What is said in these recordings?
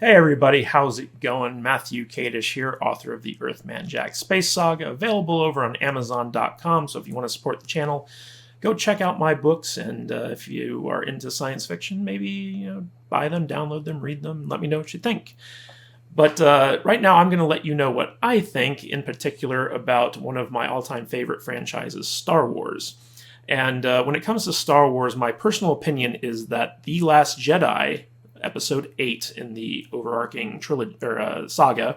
Hey everybody, how's it going? Matthew Kadish here, author of the Earthman Jack Space Saga, available over on Amazon.com. So if you want to support the channel, go check out my books. And if you are into science fiction, maybe buy them, download them, read them, let me know what you think. But right now, I'm going to let you know what I think, in particular, about one of my all-time favorite franchises, Star Wars. And when it comes to Star Wars, my personal opinion is that The Last Jedi, Episode 8 in the overarching trilogy or saga,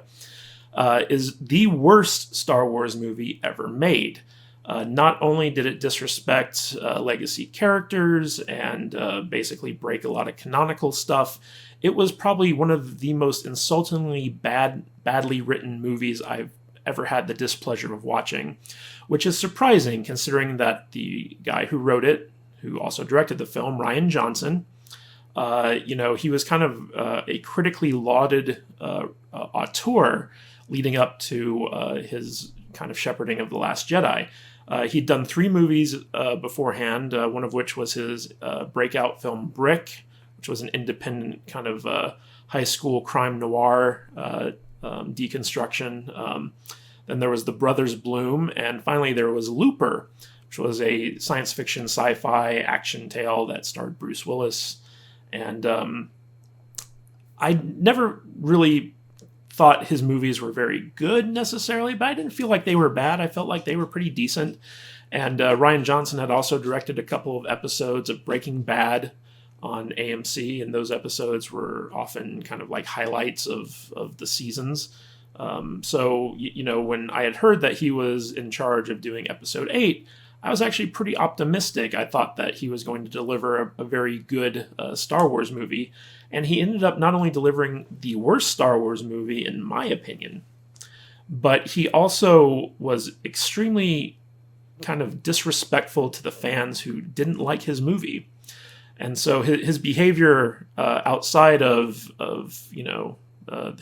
is the worst Star Wars movie ever made. Not only did it disrespect legacy characters and basically break a lot of canonical stuff, it was probably one of the most insultingly badly written movies I've ever had the displeasure of watching, which is surprising considering that the guy who wrote it, who also directed the film, Rian Johnson, he was kind of a critically lauded auteur leading up to his kind of shepherding of The Last Jedi. He'd done 3 movies beforehand, one of which was his breakout film Brick, which was an independent kind of high school crime noir deconstruction. Then there was The Brothers Bloom, and finally there was Looper, which was a science fiction sci-fi action tale that starred Bruce Willis. And I never really thought his movies were very good necessarily, but I didn't feel like they were bad. I felt like they were pretty decent. And Rian Johnson had also directed a couple of episodes of Breaking Bad on AMC, and those episodes were often kind of like highlights of the seasons. So when I had heard that he was in charge of doing Episode 8, I was actually pretty optimistic. I thought that he was going to deliver a very good Star Wars movie, and he ended up not only delivering the worst Star Wars movie, in my opinion, but he also was extremely kind of disrespectful to the fans who didn't like his movie. And so his behavior outside of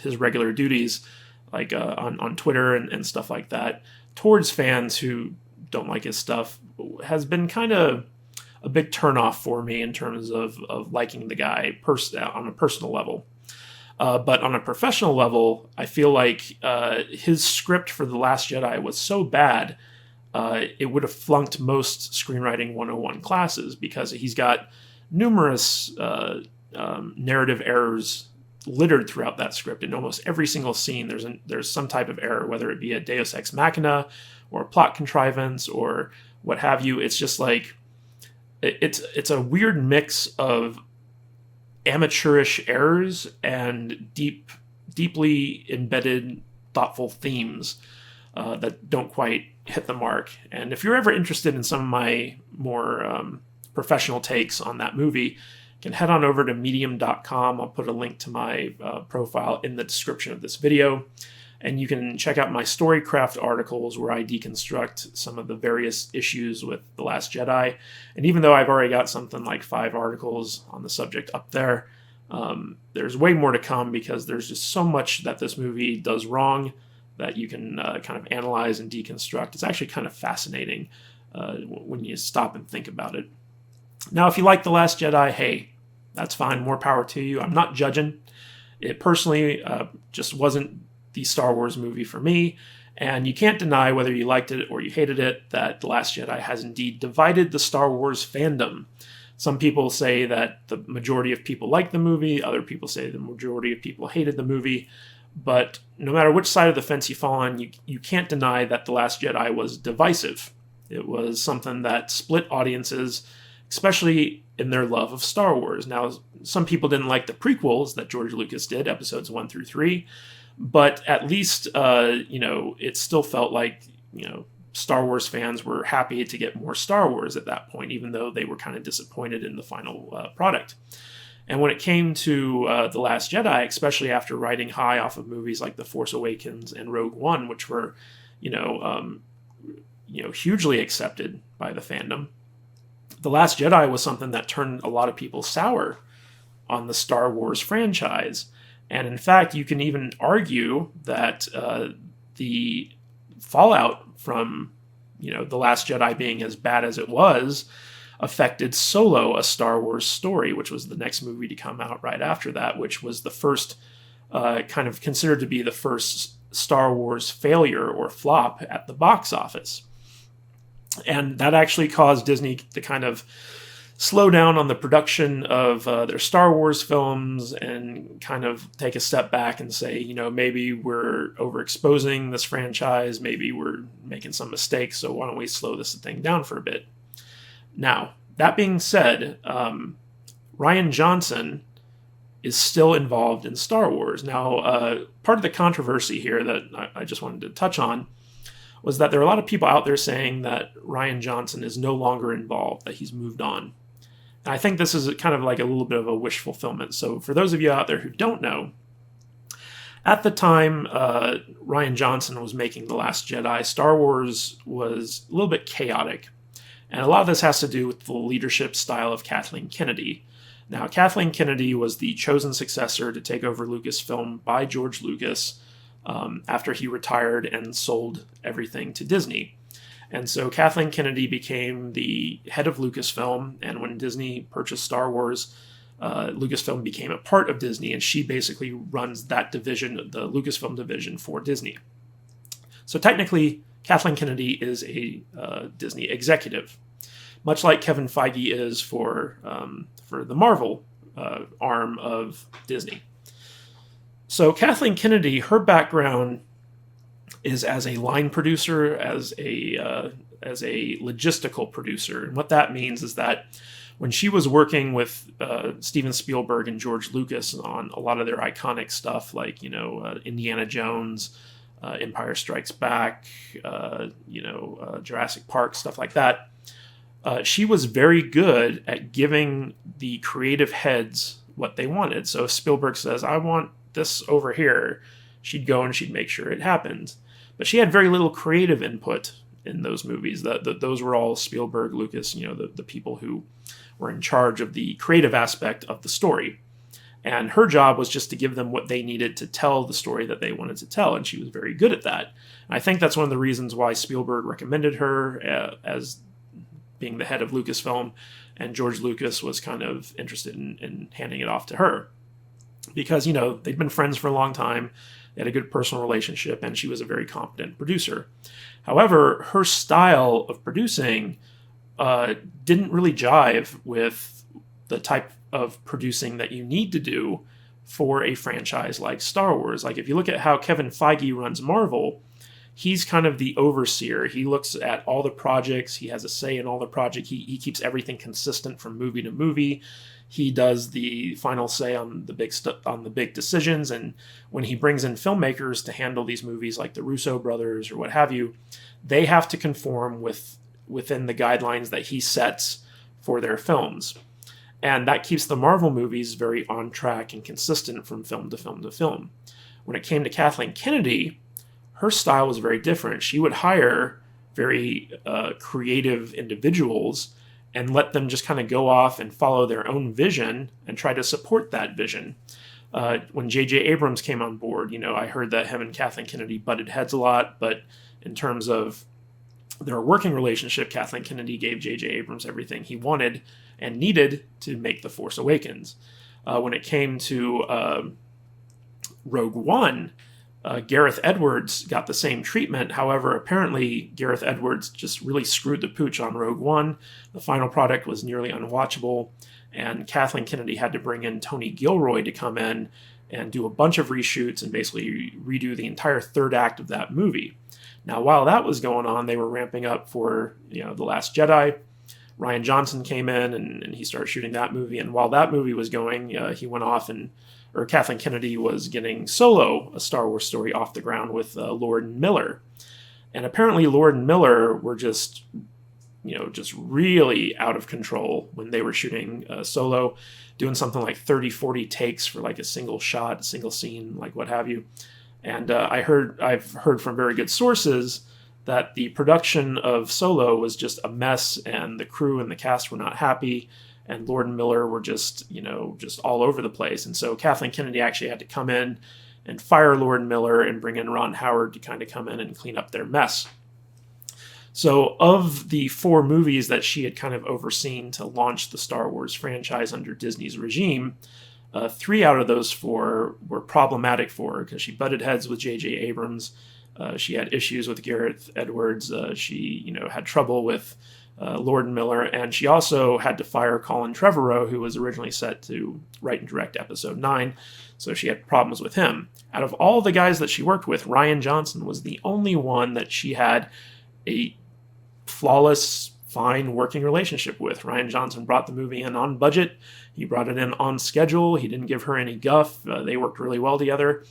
his regular duties, like on Twitter and stuff like that, towards fans who don't like his stuff, has been kind of a big turnoff for me in terms of liking the guy on a personal level. But on a professional level, I feel like his script for The Last Jedi was so bad, it would have flunked most screenwriting 101 classes, because he's got numerous narrative errors littered throughout that script. In almost every single scene, there's some type of error, whether it be a Deus Ex Machina or a plot contrivance or what have you. It's just like it's a weird mix of amateurish errors and deeply embedded, thoughtful themes that don't quite hit the mark. And if you're ever interested in some of my more professional takes on that movie, you can head on over to medium.com. I'll put a link to my profile in the description of this video. And you can check out my Storycraft articles where I deconstruct some of the various issues with The Last Jedi. And even though I've already got something like 5 articles on the subject up there, there's way more to come, because there's just so much that this movie does wrong that you can kind of analyze and deconstruct. It's actually kind of fascinating when you stop and think about it. Now, if you like The Last Jedi, hey, that's fine. More power to you. I'm not judging. It personally just wasn't the Star Wars movie for me, and you can't deny, whether you liked it or you hated it, that The Last Jedi has indeed divided the Star Wars fandom. Some people say that the majority of people liked the movie, other people say the majority of people hated the movie, but no matter which side of the fence you fall on, you can't deny that The Last Jedi was divisive. It was something that split audiences, especially in their love of Star Wars. Now, some people didn't like the prequels that George Lucas did, episodes 1 through 3, but at least, it still felt like, Star Wars fans were happy to get more Star Wars at that point, even though they were kind of disappointed in the final product. And when it came to The Last Jedi, especially after riding high off of movies like The Force Awakens and Rogue One, which were, hugely accepted by the fandom, The Last Jedi was something that turned a lot of people sour on the Star Wars franchise. And in fact, you can even argue that the fallout from, The Last Jedi being as bad as it was affected Solo, A Star Wars Story, which was the next movie to come out right after that, which was the first kind of considered to be the first Star Wars failure or flop at the box office. And that actually caused Disney to kind of slow down on the production of their Star Wars films and kind of take a step back and say, maybe we're overexposing this franchise, maybe we're making some mistakes, so why don't we slow this thing down for a bit. Now, that being said, Rian Johnson is still involved in Star Wars. Now, part of the controversy here that I just wanted to touch on was that there are a lot of people out there saying that Rian Johnson is no longer involved, that he's moved on. And I think this is kind of like a little bit of a wish fulfillment. So for those of you out there who don't know, at the time Rian Johnson was making The Last Jedi, Star Wars was a little bit chaotic. And a lot of this has to do with the leadership style of Kathleen Kennedy. Now, Kathleen Kennedy was the chosen successor to take over Lucasfilm by George Lucas after he retired and sold everything to Disney. And so Kathleen Kennedy became the head of Lucasfilm, and when Disney purchased Star Wars, Lucasfilm became a part of Disney, and she basically runs that division, the Lucasfilm division, for Disney. So technically, Kathleen Kennedy is a Disney executive, much like Kevin Feige is for the Marvel arm of Disney. So Kathleen Kennedy, her background is as a line producer, as a logistical producer. And what that means is that when she was working with Steven Spielberg and George Lucas on a lot of their iconic stuff, like, Indiana Jones, Empire Strikes Back, Jurassic Park, stuff like that, she was very good at giving the creative heads what they wanted. So if Spielberg says, I want this over here, she'd go and she'd make sure it happened. But she had very little creative input in those movies. Those were all Spielberg, Lucas, the people who were in charge of the creative aspect of the story. And her job was just to give them what they needed to tell the story that they wanted to tell, and she was very good at that. And I think that's one of the reasons why Spielberg recommended her as being the head of Lucasfilm, and George Lucas was kind of interested in handing it off to her. Because, they'd been friends for a long time, they had a good personal relationship, and she was a very competent producer. However, her style of producing didn't really jive with the type of producing that you need to do for a franchise like Star Wars. Like, if you look at how Kevin Feige runs Marvel, he's kind of the overseer. He looks at all the projects. He has a say in all the projects. He keeps everything consistent from movie to movie. He does the final say on the big decisions. And when he brings in filmmakers to handle these movies, like the Russo brothers or what have you, they have to conform within the guidelines that he sets for their films. And that keeps the Marvel movies very on track and consistent from film to film to film. When it came to Kathleen Kennedy, her style was very different. She would hire very creative individuals and let them just kind of go off and follow their own vision and try to support that vision. When J.J. Abrams came on board, I heard that him and Kathleen Kennedy butted heads a lot, but in terms of their working relationship, Kathleen Kennedy gave J.J. Abrams everything he wanted and needed to make The Force Awakens. When it came to Rogue One, Gareth Edwards got the same treatment. However, apparently Gareth Edwards just really screwed the pooch on Rogue One. The final product was nearly unwatchable, and Kathleen Kennedy had to bring in Tony Gilroy to come in and do a bunch of reshoots and basically redo the entire third act of that movie. Now, while that was going on, they were ramping up for The Last Jedi. Rian Johnson came in and he started shooting that movie. And while that movie was going, he went off or Kathleen Kennedy was getting Solo, a Star Wars story, off the ground with Lord and Miller. And apparently Lord and Miller were just really out of control when they were shooting Solo, doing something like 30, 40 takes for like a single shot, a single scene, like what have you. And I've heard from very good sources that the production of Solo was just a mess, and the crew and the cast were not happy, and Lord and Miller were just all over the place. And so Kathleen Kennedy actually had to come in and fire Lord and Miller and bring in Ron Howard to kind of come in and clean up their mess. So of the 4 movies that she had kind of overseen to launch the Star Wars franchise under Disney's regime, 3 out of those 4 were problematic for her because she butted heads with J.J. Abrams. She had issues with Gareth Edwards. She, had trouble with Lord and Miller, and she also had to fire Colin Trevorrow, who was originally set to write and direct Episode 9, so she had problems with him. Out of all the guys that she worked with, Rian Johnson was the only one that she had a flawless, fine working relationship with. Rian Johnson brought the movie in on budget. He brought it in on schedule. He didn't give her any guff. They worked really well together.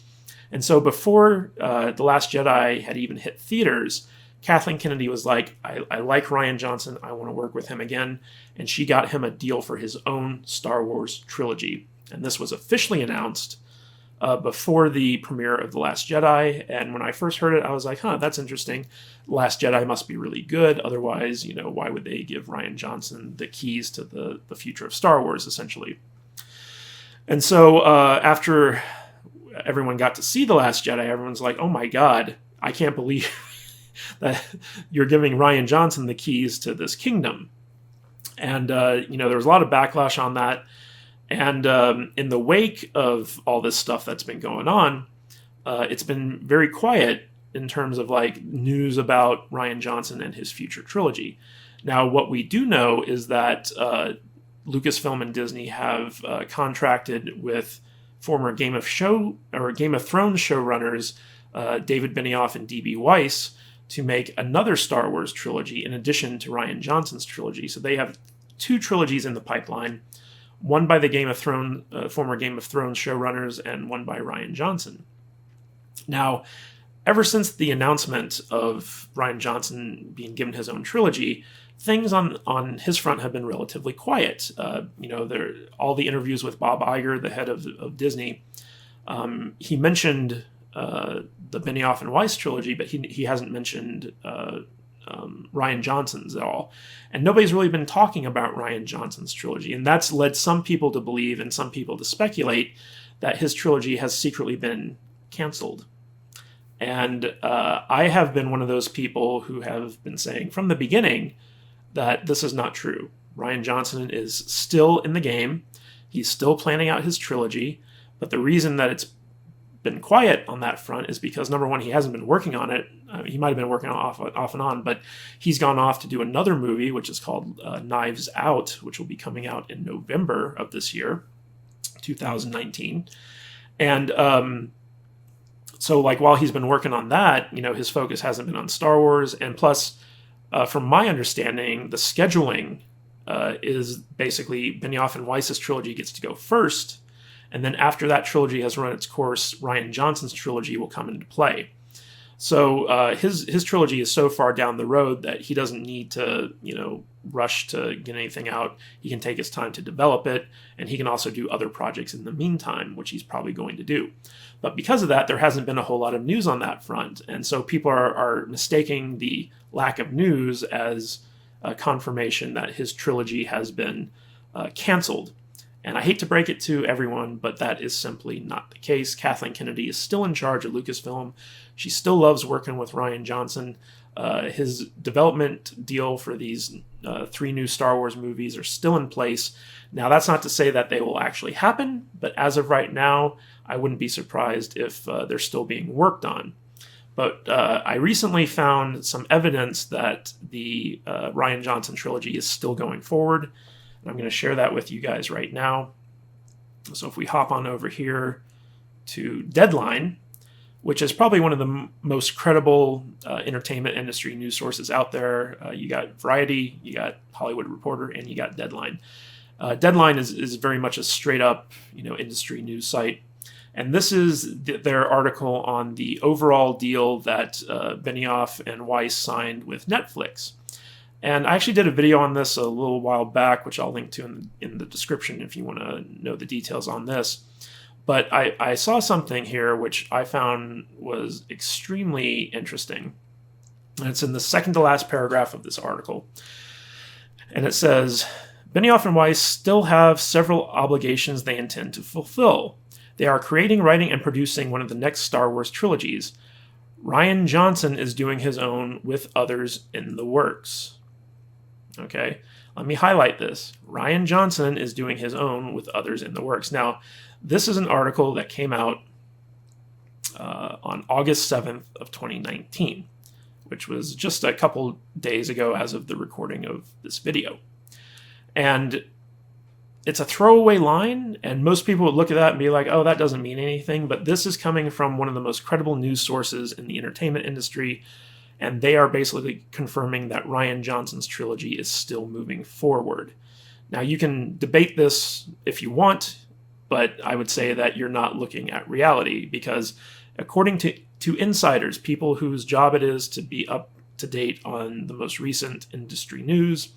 And so before The Last Jedi had even hit theaters, Kathleen Kennedy was like, I like Rian Johnson. I want to work with him again. And she got him a deal for his own Star Wars trilogy. And this was officially announced before the premiere of The Last Jedi. And when I first heard it, I was like, that's interesting. The Last Jedi must be really good. Otherwise, why would they give Rian Johnson the keys to the future of Star Wars, essentially? And so after everyone got to see The Last Jedi, everyone's like, oh my God, I can't believe that you're giving Rian Johnson the keys to this kingdom. And, there was a lot of backlash on that. And in the wake of all this stuff that's been going on, it's been very quiet in terms of news about Rian Johnson and his future trilogy. Now, what we do know is that Lucasfilm and Disney have contracted with former Game of Thrones showrunners David Benioff and D.B. Weiss to make another Star Wars trilogy in addition to Rian Johnson's trilogy. So they have 2 trilogies in the pipeline, one by the former Game of Thrones showrunners and one by Rian Johnson. Now, ever since the announcement of Rian Johnson being given his own trilogy, things on his front have been relatively quiet. All the interviews with Bob Iger, the head of Disney, he mentioned the Benioff and Weiss trilogy, but he hasn't mentioned Rian Johnson's at all. And nobody's really been talking about Rian Johnson's trilogy, and that's led some people to believe and some people to speculate that his trilogy has secretly been canceled. And I have been one of those people who have been saying from the beginning that this is not true. Rian Johnson is still in the game. He's still planning out his trilogy, but the reason that it's been quiet on that front is because, number one, he hasn't been working on it. He might have been working off and on, but he's gone off to do another movie, which is called Knives Out, which will be coming out in November of this year, 2019. And so, while he's been working on that, his focus hasn't been on Star Wars. And plus, from my understanding, the scheduling is basically Benioff and Weiss's trilogy gets to go first. And then after that trilogy has run its course, Rian Johnson's trilogy will come into play. So his trilogy is so far down the road that he doesn't need to, rush to get anything out. He can take his time to develop it, and he can also do other projects in the meantime, which he's probably going to do. But because of that, there hasn't been a whole lot of news on that front. And so people are mistaking the lack of news as a confirmation that his trilogy has been canceled. And I hate to break it to everyone, but that is simply not the case. Kathleen Kennedy is still in charge of Lucasfilm. She still loves working with Rian Johnson. His development deal for these 3 new Star Wars movies are still in place. Now, that's not to say that they will actually happen, but as of right now, I wouldn't be surprised if they're still being worked on. But I recently found some evidence that the Rian Johnson trilogy is still going forward. I'm going to share that with you guys right now. So if we hop on over here to Deadline, which is probably one of the most credible entertainment industry news sources out there. You got Variety, you got Hollywood Reporter, and you got Deadline. Deadline is very much a straight up industry news site. And this is their article on the overall deal that Benioff and Weiss signed with Netflix. And I actually did a video on this a little while back, which I'll link to in the description if you want to know the details on this. But I saw something here which I found was extremely interesting. And it's in the second to last paragraph of this article. And it says, Benioff and Weiss still have several obligations they intend to fulfill. They are creating, writing, and producing one of the next Star Wars trilogies. Rian Johnson is doing his own with others in the works. Okay, let me highlight this. Rian Johnson is doing his own with others in the works. Now, this is an article that came out on August 7th of 2019, which was just a couple days ago as of the recording of this video. And it's a throwaway line, and most people would look at that and be like, oh, that doesn't mean anything. But this is coming from one of the most credible news sources in the entertainment industry, and they are basically confirming that Rian Johnson's trilogy is still moving forward. Now, you can debate this if you want, but I would say that you're not looking at reality, because according to insiders, people whose job it is to be up to date on the most recent industry news,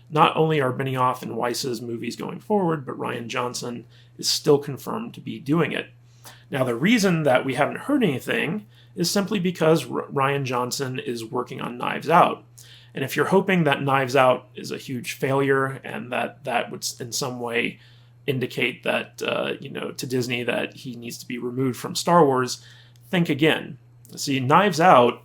not only are Benioff and Weiss's movies going forward, but Rian Johnson is still confirmed to be doing it. Now, the reason that we haven't heard anything is simply because Rian Johnson is working on Knives Out. And if you're hoping that Knives Out is a huge failure and that would in some way indicate that, to Disney that he needs to be removed from Star Wars, think again. See, Knives Out,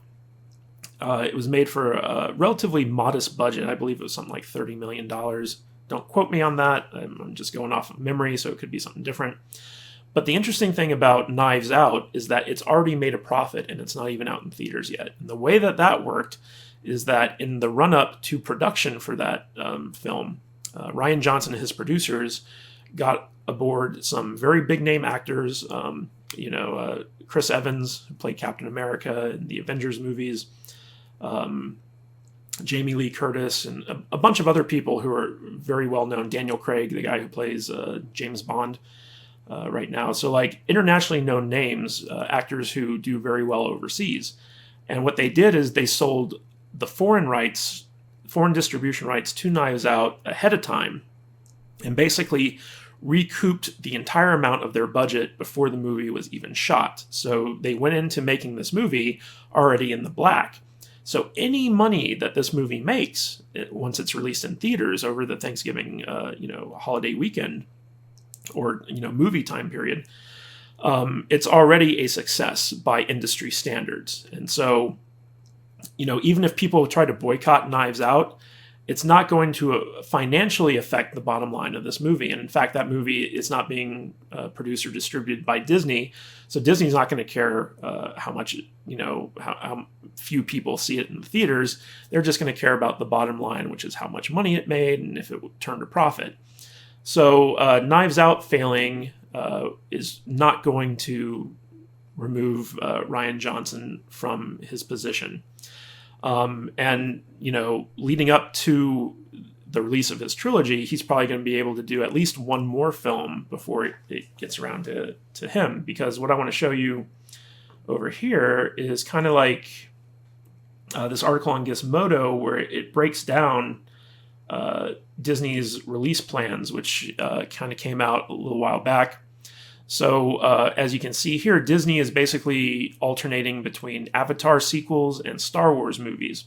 it was made for a relatively modest budget. I believe it was something like $30 million. Don't quote me on that. I'm just going off of memory, so it could be something different. But the interesting thing about Knives Out is that it's already made a profit and it's not even out in theaters yet. And the way that worked is that in the run-up to production for that film, Rian Johnson and his producers got aboard some very big-name actors, Chris Evans, who played Captain America in the Avengers movies, Jamie Lee Curtis, and a bunch of other people who are very well known. Daniel Craig, the guy who plays James Bond right now. So like internationally known names, actors who do very well overseas. And what they did is they sold the foreign distribution rights to Knives Out ahead of time, and basically recouped the entire amount of their budget before the movie was even shot. So they went into making this movie already in the black. So any money that this movie makes, once it's released in theaters over the Thanksgiving, holiday weekend, or movie time period, it's already a success by industry standards. And so, even if people try to boycott Knives Out, it's not going to financially affect the bottom line of this movie. And in fact, that movie is not being produced or distributed by Disney. So Disney's not going to care how much, how few people see it in the theaters. They're just going to care about the bottom line, which is how much money it made and if it turned a profit. So Knives Out failing is not going to remove Rian Johnson from his position. And leading up to the release of his trilogy, he's probably going to be able to do at least one more film before it gets around to him. Because what I want to show you over here is kind of like this article on Gizmodo, where it breaks down Disney's release plans, which kind of came out a little while back. So as you can see here, Disney is basically alternating between Avatar sequels and Star Wars movies.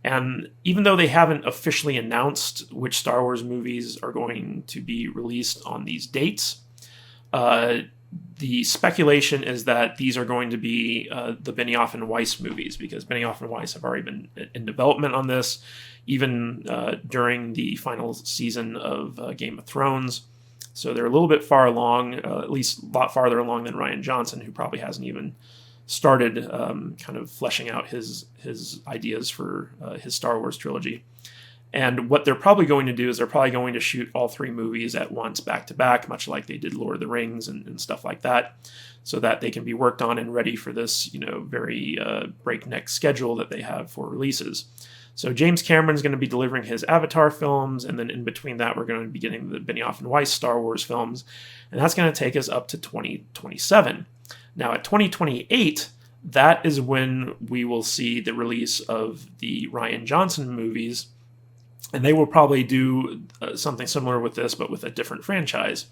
And even though they haven't officially announced which Star Wars movies are going to be released on these dates, the speculation is that these are going to be the Benioff and Weiss movies, because Benioff and Weiss have already been in development on this, even during the final season of Game of Thrones. So they're a little bit far along, at least a lot farther along than Rian Johnson, who probably hasn't even started kind of fleshing out his ideas for his Star Wars trilogy. And what they're probably going to do is they're probably going to shoot all three movies at once, back to back, much like they did Lord of the Rings and stuff like that, so that they can be worked on and ready for this, very breakneck schedule that they have for releases. So James Cameron's going to be delivering his Avatar films, and then in between that, we're going to be getting the Benioff and Weiss Star Wars films, and that's going to take us up to 2027. Now, at 2028, that is when we will see the release of the Rian Johnson movies, and they will probably do something similar with this, but with a different franchise.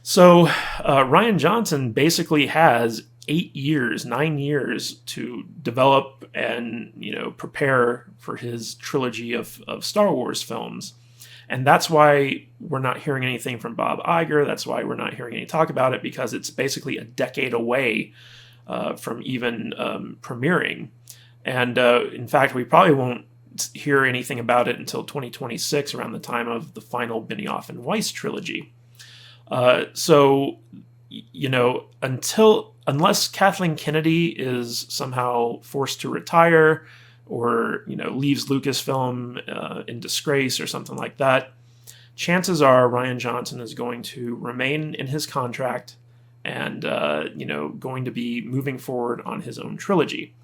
So Rian Johnson basically has 9 years to develop and prepare for his trilogy of Star Wars films. And that's why we're not hearing anything from Bob Iger. That's why we're not hearing any talk about it, because it's basically a decade away from even premiering. And in fact, we probably won't hear anything about it until 2026, around the time of the final Benioff and Weiss trilogy. So, unless Kathleen Kennedy is somehow forced to retire, or leaves Lucasfilm in disgrace or something like that, chances are Rian Johnson is going to remain in his contract and going to be moving forward on his own trilogy.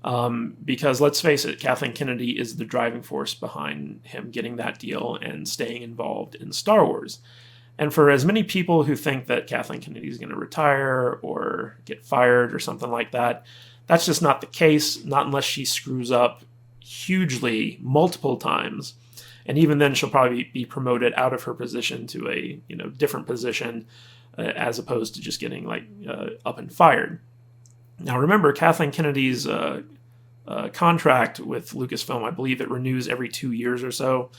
Because let's face it, Kathleen Kennedy is the driving force behind him getting that deal and staying involved in Star Wars. And for as many people who think that Kathleen Kennedy is going to retire or get fired or something like that, that's just not the case, not unless she screws up hugely multiple times. And even then, she'll probably be promoted out of her position to a different position, as opposed to just getting up and fired. Now, remember, Kathleen Kennedy's contract with Lucasfilm, I believe it renews every 2 years or so.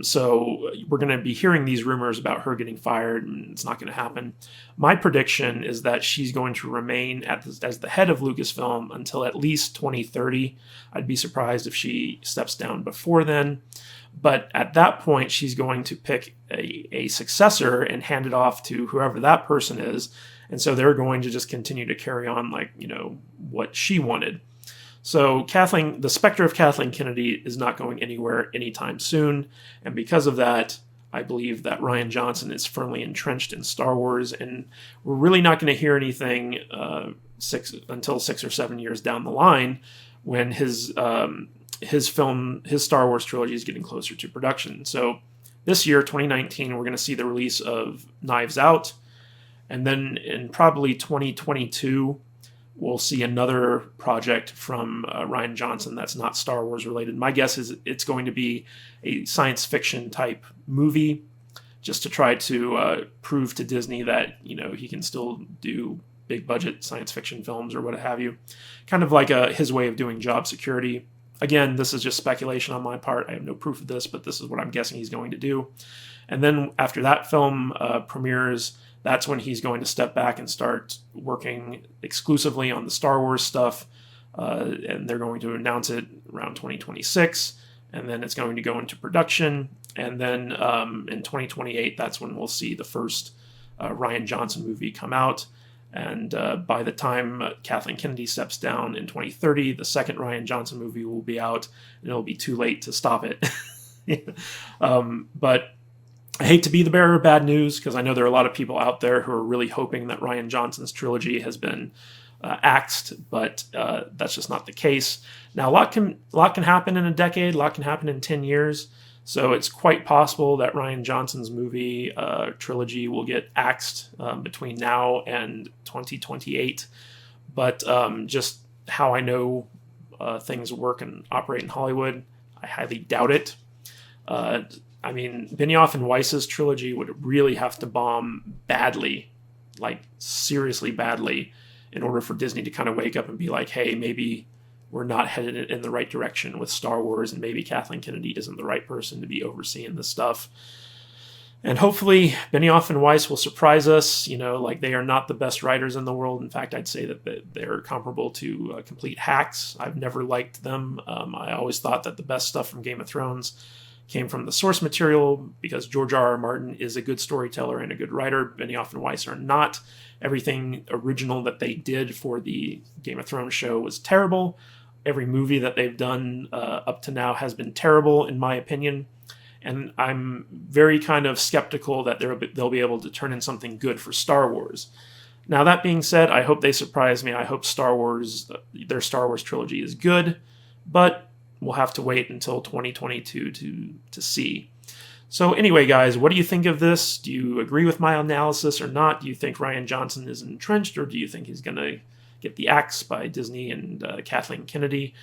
So we're going to be hearing these rumors about her getting fired, and it's not going to happen. My prediction is that she's going to remain as the head of Lucasfilm until at least 2030. I'd be surprised if she steps down before then. But at that point, she's going to pick a successor and hand it off to whoever that person is. And so they're going to just continue to carry on what she wanted. So the specter of Kathleen Kennedy is not going anywhere anytime soon. And because of that, I believe that Rian Johnson is firmly entrenched in Star Wars. And we're really not going to hear anything until 6 or 7 years down the line, when his Star Wars trilogy is getting closer to production. So this year, 2019, we're going to see the release of Knives Out. And then in probably 2022, we'll see another project from Rian Johnson that's not Star Wars related. My guess is it's going to be a science fiction type movie, just to try to prove to Disney that he can still do big budget science fiction films or what have you. Kind of like his way of doing job security. Again, this is just speculation on my part. I have no proof of this, but this is what I'm guessing he's going to do. And then after that film premieres, that's when he's going to step back and start working exclusively on the Star Wars stuff. And they're going to announce it around 2026. And then it's going to go into production. And then in 2028, that's when we'll see the first Rian Johnson movie come out. And by the time Kathleen Kennedy steps down in 2030, the second Rian Johnson movie will be out, and it'll be too late to stop it. But I hate to be the bearer of bad news, because I know there are a lot of people out there who are really hoping that Rian Johnson's trilogy has been axed, but that's just not the case. Now, a lot can happen in a decade, a lot can happen in 10 years. So it's quite possible that Rian Johnson's movie trilogy will get axed between now and 2028. But just how I know things work and operate in Hollywood, I highly doubt it. I mean, Benioff and Weiss's trilogy would really have to bomb badly, like seriously badly, in order for Disney to kind of wake up and be like, hey, maybe we're not headed in the right direction with Star Wars, and maybe Kathleen Kennedy isn't the right person to be overseeing this stuff. And hopefully Benioff and Weiss will surprise us. Like, they are not the best writers in the world. In fact, I'd say that they're comparable to complete hacks. I've never liked them. I always thought that the best stuff from Game of Thrones came from the source material, because George R.R. Martin is a good storyteller and a good writer. Benioff and Weiss are not. Everything original that they did for the Game of Thrones show was terrible. Every movie that they've done up to now has been terrible, in my opinion. And I'm very kind of skeptical that they'll be able to turn in something good for Star Wars. Now, that being said, I hope they surprise me. I hope their Star Wars trilogy is good, but we'll have to wait until 2022 to see. So anyway, guys, what do you think of this? Do you agree with my analysis or not? Do you think Rian Johnson is entrenched, or do you think he's going to get the axe by Disney and Kathleen Kennedy?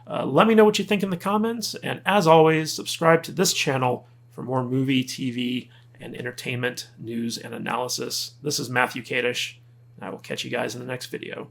Let me know what you think in the comments. And as always, subscribe to this channel for more movie, TV, and entertainment news and analysis. This is Matthew Kadish, and I will catch you guys in the next video.